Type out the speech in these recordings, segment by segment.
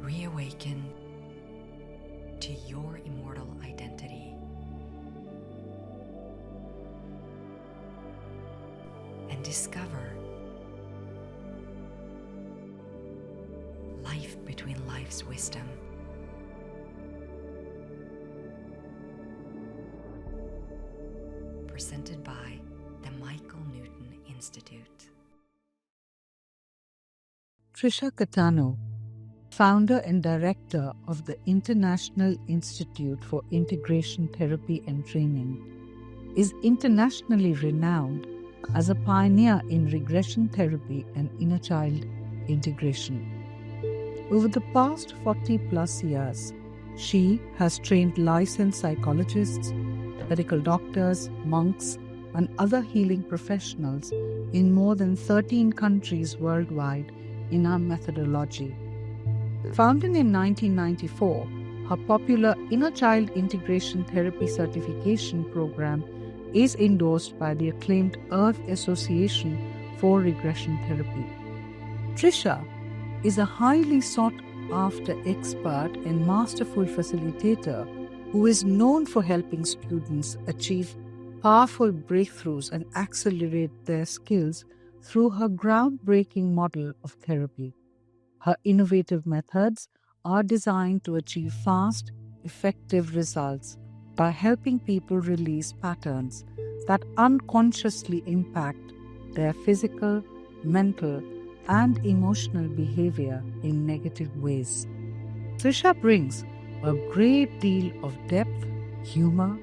Reawaken to your immortal identity and discover life between life's wisdom. Presented by the Michael Newton Institute. Trisha Caetano, founder and director of the International Institute for Integration Therapy and Training, is internationally renowned as a pioneer in regression therapy and inner child integration. Over the past 40 plus years, she has trained licensed psychologists, medical doctors, monks, and other healing professionals in more than 13 countries worldwide in her methodology. Founded in 1994, her popular Inner Child Integration Therapy certification program is endorsed by the acclaimed Earth Association for Regression Therapy. Trisha is a highly sought-after expert and masterful facilitator who is known for helping students achieve powerful breakthroughs and accelerate their skills through her groundbreaking model of therapy. Her innovative methods are designed to achieve fast, effective results by helping people release patterns that unconsciously impact their physical, mental, and emotional behavior in negative ways. Trisha brings a great deal of depth, humor,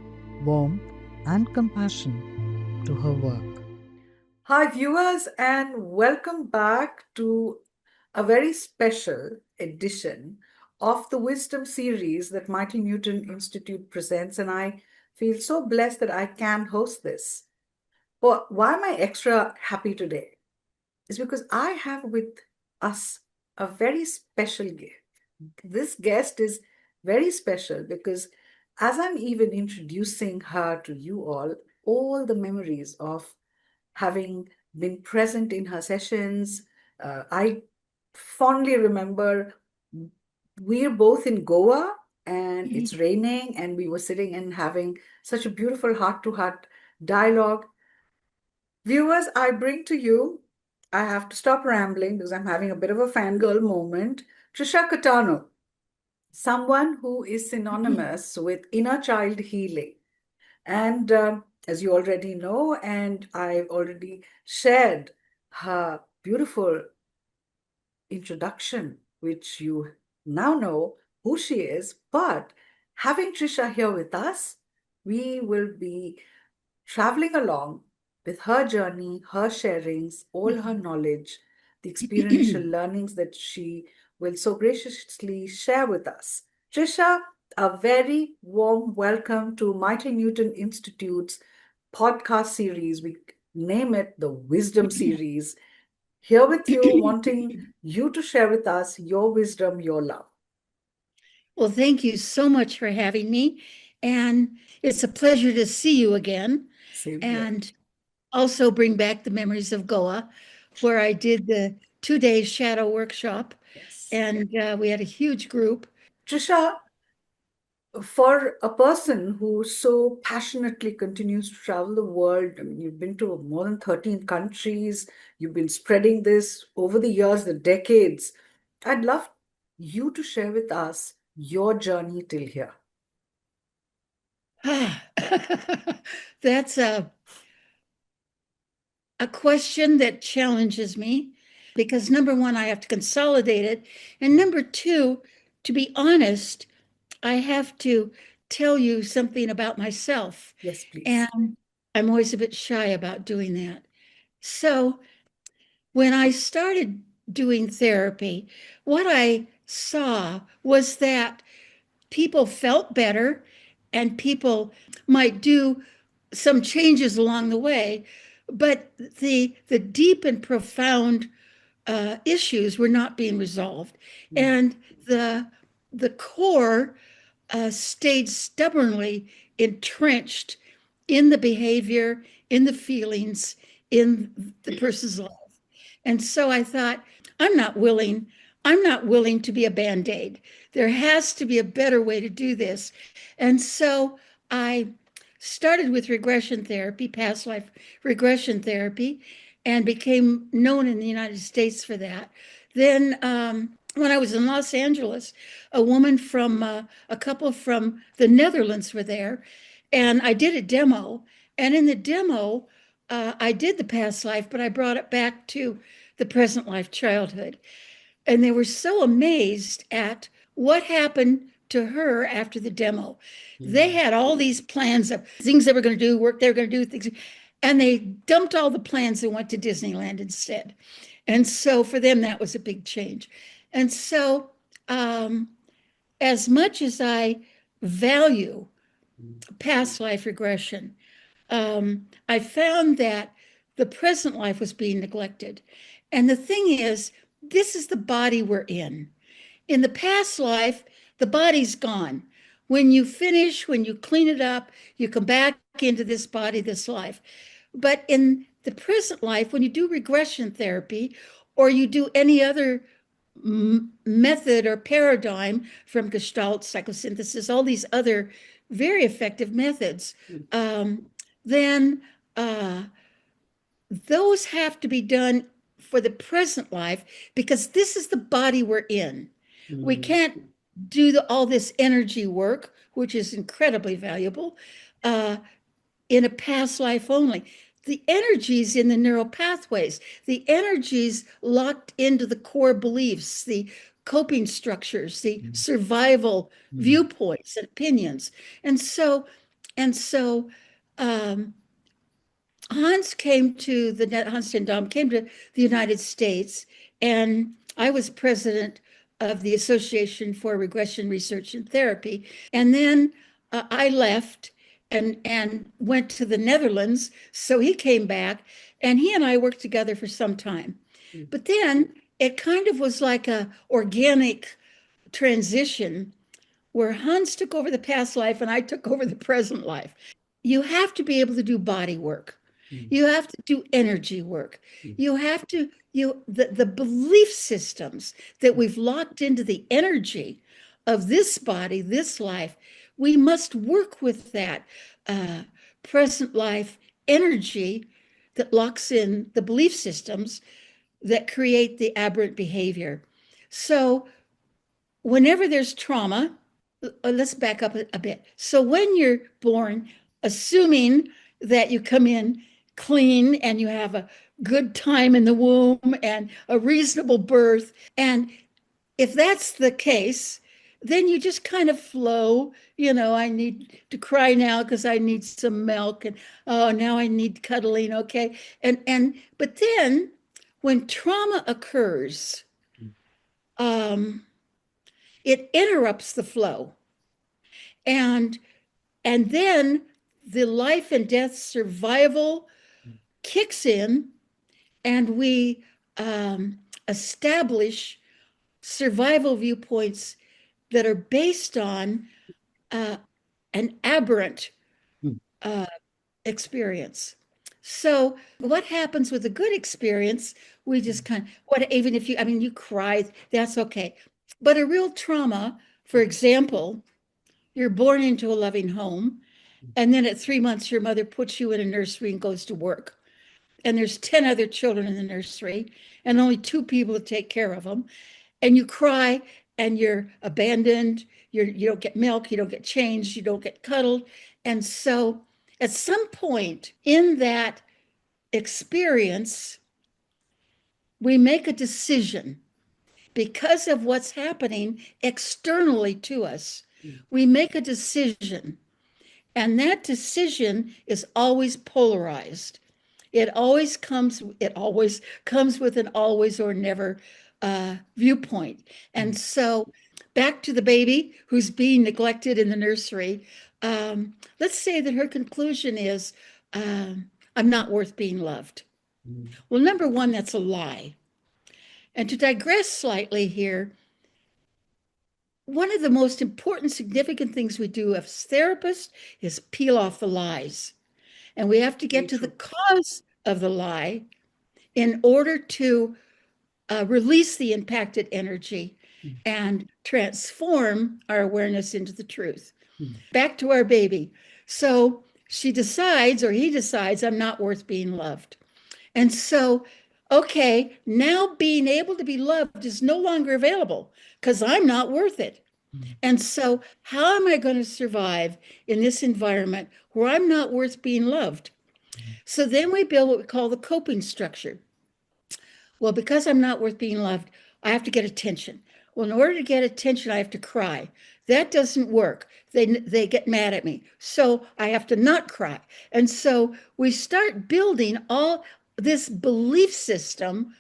warmth, and compassion to her work. Hi, viewers, and welcome back to a very special edition of the Wisdom series that Michael Newton Institute presents, and I feel so blessed that I can host this. But why am I extra happy today? Is because I have with us a very special guest. This guest is very special because as I'm even introducing her to you all the memories of having been present in her sessions, I fondly remember we're both in Goa and it's raining and we were sitting and having such a beautiful heart-to-heart dialogue. Viewers, I bring to you, I have to stop rambling because I'm having a bit of a fangirl moment, Trisha Caetano, someone who is synonymous with inner child healing. And as you already know, and I've already shared her beautiful introduction, which you now know who she is. But having Trisha here with us, we will be traveling along with her journey, her sharings, all her knowledge, the experiential learnings that she will so graciously share with us. Trisha, a very warm welcome to Michael Newton Institute's podcast series. We name it the Wisdom Series. Here with you, wanting you to share with us your wisdom, your love. Well, thank you so much for having me. And it's a pleasure to see you again. Same here. And also bring back the memories of Goa, where I did the 2-day shadow workshop. Yes. And we had a huge group. Trisha, for a person who so passionately continues to travel the world, I mean, you've been to more than 13 countries, you've been spreading this over the years, the decades. I'd love you to share with us your journey till here. That's a question that challenges me because number one, I have to consolidate it. And number two, to be honest, I have to tell you something about myself. Yes, please. And I'm always a bit shy about doing that. So when I started doing therapy, what I saw was that people felt better and people might do some changes along the way, but the deep and profound issues were not being resolved. And the core stayed stubbornly entrenched in the behavior, in the feelings, in the person's life. And so I thought, I'm not willing I'm not willing to be a Band-Aid. There has to be a better way to do this. And so I started with regression therapy, past life regression therapy, and became known in the United States for that. Then when I was in Los Angeles, a woman from a couple from the Netherlands were there, and I did a demo. And in the demo, I did the past life, but I brought it back to the present life childhood. And they were so amazed at what happened to her after the demo. They had all these plans of things they were going to do, work they were going to do, things, and they dumped all the plans and went to Disneyland instead. And so for them, that was a big change. And so, as much as I value past life regression, I found that the present life was being neglected. And the thing is, this is the body we're in. In the past life, the body's gone. When you finish, when you clean it up, you come back into this body, this life. But in the present life, when you do regression therapy or you do any other method or paradigm from Gestalt, Psychosynthesis, all these other very effective methods, then those have to be done for the present life because this is the body we're in. We can't do all this energy work, which is incredibly valuable, in a past life only. The energies in the neural pathways, the energies locked into the core beliefs, the coping structures, the survival viewpoints and opinions. And so Hans and Dom came to the United States, and I was president of the Association for Regression Research and Therapy. And then I left and went to the Netherlands. So he came back, and he and I worked together for some time. But then it kind of was like a organic transition where Hans took over the past life and I took over the present life. You have to be able to do body work. You have to do energy work. You have to, the belief systems that we've locked into the energy of this body, this life, we must work with that present life energy that locks in the belief systems that create the aberrant behavior. So whenever there's trauma, let's back up a bit. So when you're born, assuming that you come in clean and you have a good time in the womb and a reasonable birth, and if that's the case, then you just kind of flow. I need to cry now because I need some milk, and oh, now I need cuddling. Okay, but then when trauma occurs, it interrupts the flow, and then the life and death survival kicks in, and we establish survival viewpoints that are based on an aberrant experience. So what happens with a good experience, we just even if you cry, that's okay. But a real trauma, for example, you're born into a loving home, and then at 3 months, your mother puts you in a nursery and goes to work. And there's 10 other children in the nursery and only 2 people to take care of them. And you cry and you're abandoned. You don't get milk, you don't get changed, you don't get cuddled. And so at some point in that experience, we make a decision because of what's happening externally to us. We make a decision, and that decision is always polarized. It always comes with an always or never viewpoint. And so back to the baby who's being neglected in the nursery. Let's say that her conclusion is, I'm not worth being loved. Well, number one, that's a lie. And to digress slightly here, one of the most important, significant things we do as therapists is peel off the lies. And we have to get to the cause of the lie in order to release the impacted energy and transform our awareness into the truth. Back to our baby. So she decides, or he decides, I'm not worth being loved. And so, okay, now being able to be loved is no longer available because I'm not worth it. And so, how am I going to survive in this environment where I'm not worth being loved? So then we build what we call the coping structure. Well, because I'm not worth being loved, I have to get attention. Well, in order to get attention, I have to cry. That doesn't work. They get mad at me. So I have to not cry. And so we start building all this belief system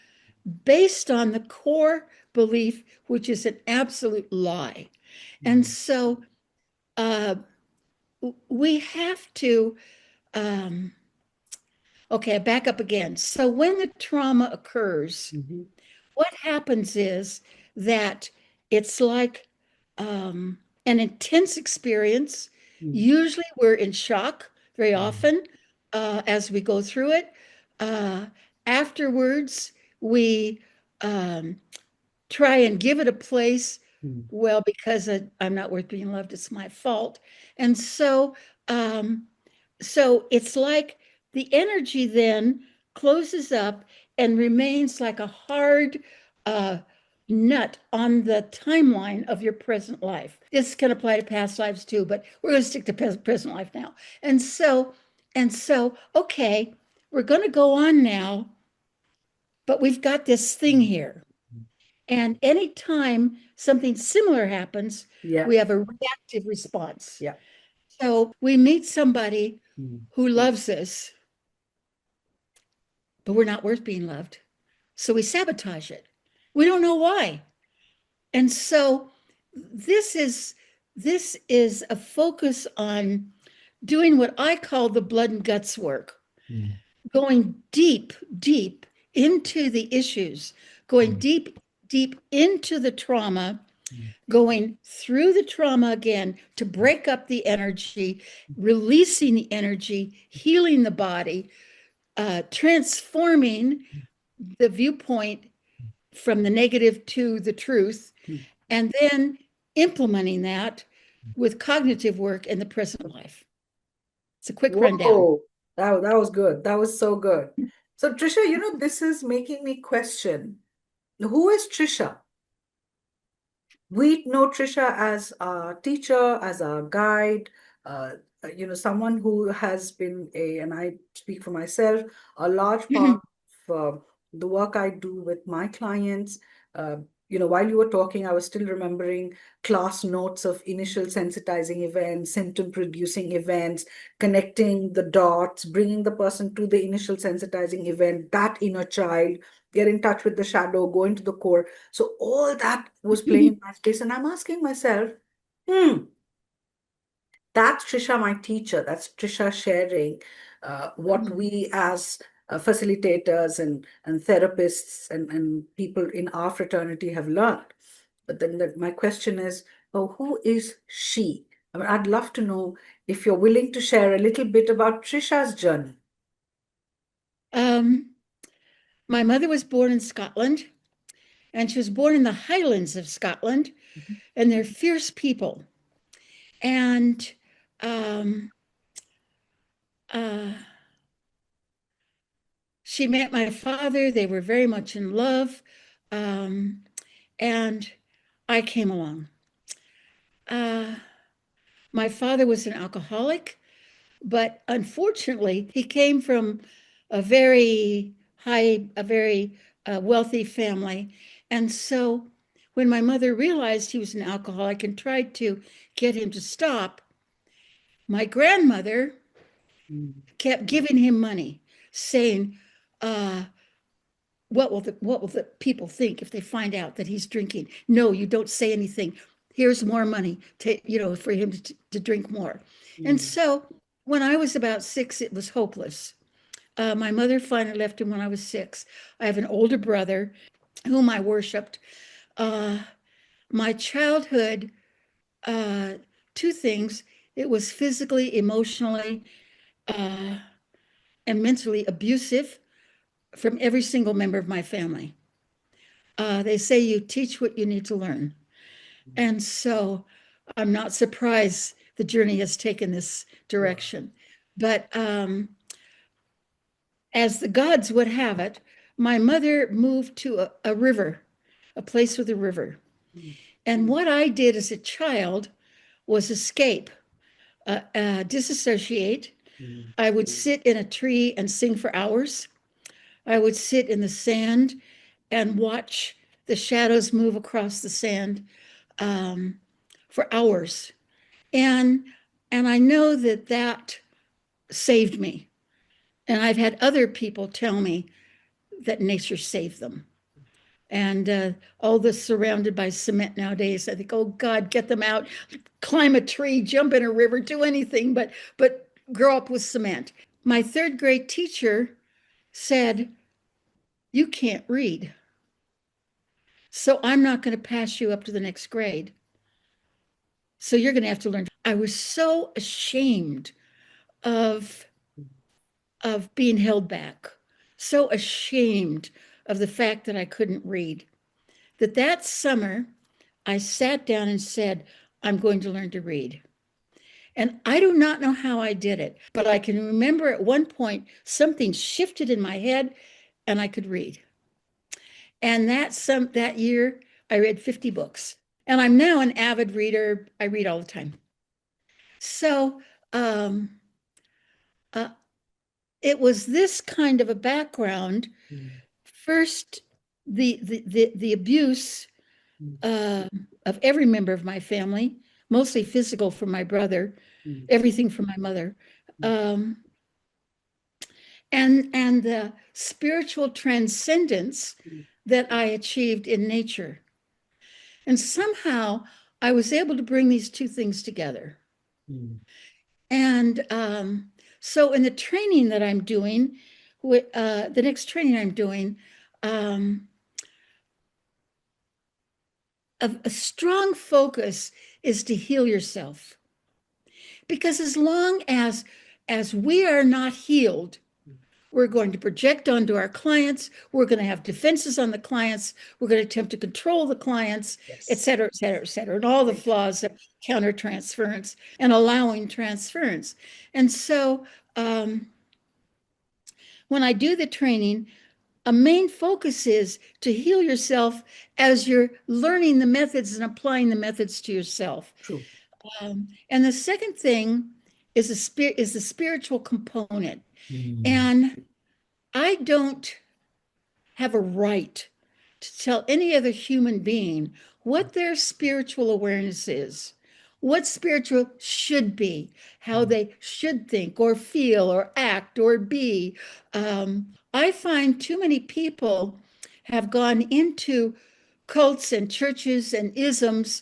based on the core belief, which is an absolute lie. And so we have to, okay, I back up again. So when the trauma occurs, what happens is that it's like an intense experience. Usually we're in shock very often as we go through it. Afterwards, we try and give it a place. Well, because I'm not worth being loved, it's my fault. And so, so it's like the energy then closes up and remains like a hard nut on the timeline of your present life. This can apply to past lives too, but we're going to stick to present life now. And so, okay, we're going to go on now, but we've got this thing here. And anytime something similar happens, we have a reactive response. So we meet somebody who loves us, but we're not worth being loved. So we sabotage it. We don't know why. And so this is a focus on doing what I call the blood and guts work, going deep, deep into the issues, going deep into the trauma, going through the trauma again to break up the energy, releasing the energy, healing the body, transforming the viewpoint from the negative to the truth, and then implementing that with cognitive work in the present life. It's a quick rundown. That was good. That was so good. So Trisha, this is making me question, who is Trisha? We know Trisha as a teacher, as a guide, someone who has been and I speak for myself, a large part of the work I do with my clients. While you were talking, I was still remembering class notes of initial sensitizing events, symptom producing events, connecting the dots, bringing the person to the initial sensitizing event, that inner child, get in touch with the shadow, go into the core. So all that was playing in my space. And I'm asking myself, that's Trisha, my teacher. That's Trisha sharing what we as facilitators and therapists and people in our fraternity have learned. But then my question is, who is she? I mean, I'd love to know if you're willing to share a little bit about Trisha's journey. My mother was born in Scotland, and she was born in the Highlands of Scotland, and they're fierce people. And she met my father. They were very much in love, and I came along. My father was an alcoholic, but unfortunately, he came from a very wealthy family. And so when my mother realized he was an alcoholic and tried to get him to stop, my grandmother kept giving him money, saying, what will the people think if they find out that he's drinking? No, you don't say anything. Here's more money for him to drink more. And so when I was about 6, it was hopeless. My mother finally left him when I was 6. I have an older brother whom I worshiped. My childhood, 2 things. It was physically, emotionally, and mentally abusive from every single member of my family. They say you teach what you need to learn. And so I'm not surprised the journey has taken this direction. But as the gods would have it, my mother moved to a river, a place with a river. And what I did as a child was escape, disassociate. I would sit in a tree and sing for hours. I would sit in the sand and watch the shadows move across the sand for hours. And I know that that saved me. And I've had other people tell me that nature saved them. And all this surrounded by cement nowadays, I think, oh God, get them out, climb a tree, jump in a river, do anything, but grow up with cement. My third grade teacher said, you can't read, so I'm not going to pass you up to the next grade. So you're going to have to learn. I was so ashamed of being held back, so ashamed of the fact that I couldn't read, that summer I sat down and said, I'm going to learn to read. And I do not know how I did it, but I can remember at one point something shifted in my head and I could read. And that year I read 50 books. And I'm now an avid reader. I read all the time. So it was this kind of a background. First, the abuse of every member of my family, mostly physical from my brother, everything from my mother, and the spiritual transcendence that I achieved in nature. And somehow I was able to bring these two things together. And so in the training that I'm doing, the next training I'm doing, a strong focus is to heal yourself. Because as long as we are not healed, we're going to project onto our clients, we're going to have defenses on the clients, we're going to attempt to control the clients, et cetera, et cetera, et cetera, and all the flaws of countertransference and allowing transference. And so when I do the training, a main focus is to heal yourself as you're learning the methods and applying the methods to yourself. True. And the second thing is the spiritual component. And I don't have a right to tell any other human being what their spiritual awareness is, what spiritual should be, how they should think or feel or act or be. I find too many people have gone into cults and churches and isms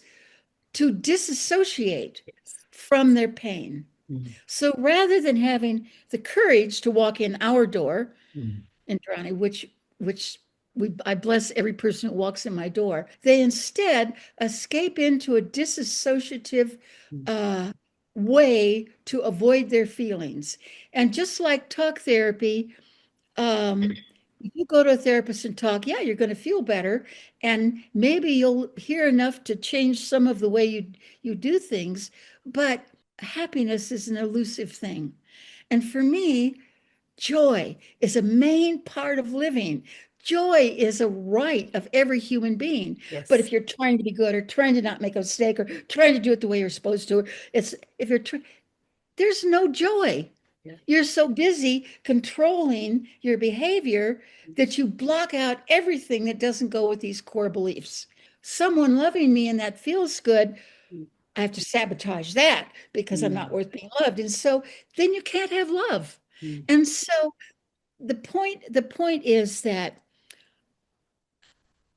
to disassociate from their pain. So rather than having the courage to walk in our door, Indrani, which I bless every person who walks in my door, they instead escape into a disassociative way to avoid their feelings. And just like talk therapy, if you go to a therapist and talk, yeah, you're going to feel better. And maybe you'll hear enough to change some of the way you do things. But happiness is an elusive thing. And for me, joy is a main part of living. Joy is a right of every human being. Yes. But if you're trying to be good or trying to not make a mistake or trying to do it the way you're supposed to, there's no joy. Yeah. You're so busy controlling your behavior that you block out everything that doesn't go with these core beliefs. Someone loving me and that feels good, I have to sabotage that because I'm not worth being loved. And so then you can't have love. And so the point is that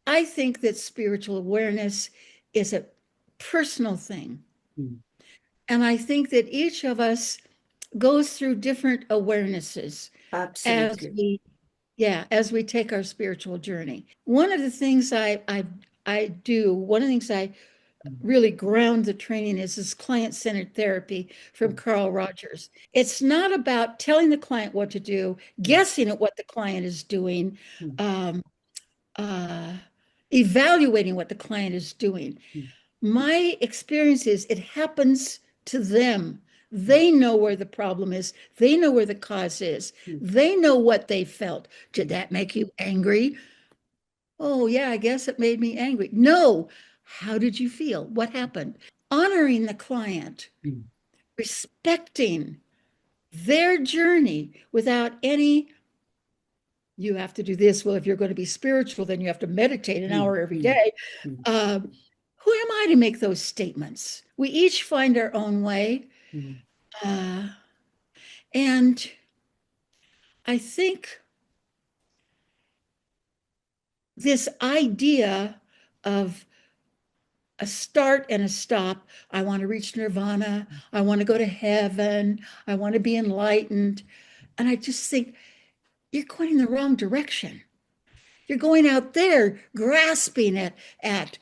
I think that spiritual awareness is a personal thing. And I think that each of us goes through different awarenesses. Absolutely. As we take our spiritual journey. One of the things I do, one of the things I really ground the training is client-centered therapy from Carl Rogers. It's not about telling the client what to do, guessing at what the client is doing, evaluating what the client is doing. My experience is it happens to them. They know where the problem is. They know where the cause is. They know what they felt. Did that make you angry? Oh, yeah, I guess it made me angry. No. How did you feel? What happened? Honoring the client, respecting their journey without any, you have to do this. Well, if you're going to be spiritual, then you have to meditate an hour every day. Who am I to make those statements? We each find our own way. And I think this idea of a start and a stop, I want to reach nirvana, I want to go to heaven, I want to be enlightened. And I just think you're going in the wrong direction. You're going out there grasping at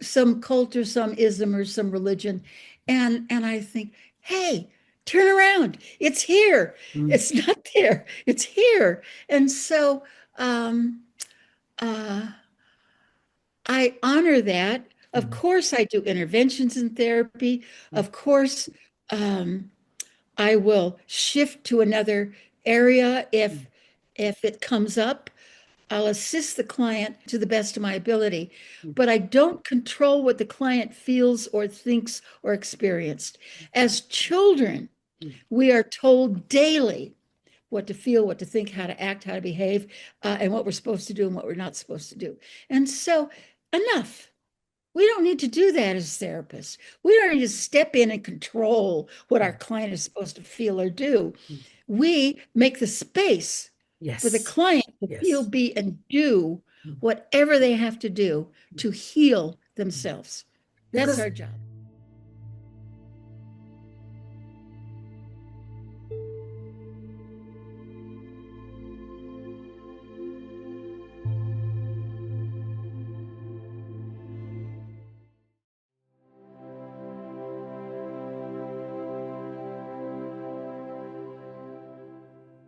some cult or some ism or some religion. And I think, hey, turn around. It's here. It's not there. It's here. And so I honor that. Of course, I do interventions in therapy. Of course, I will shift to another area if it comes up. I'll assist the client to the best of my ability, but I don't control what the client feels or thinks or experienced. As children, we are told daily what to feel, what to think, how to act, how to behave, and what we're supposed to do and what we're not supposed to do. And so, enough. We don't need to do that as therapists. We don't need to step in and control what our client is supposed to feel or do. We make the space for the client to feel, be, and do whatever they have to do to heal themselves. That's our job.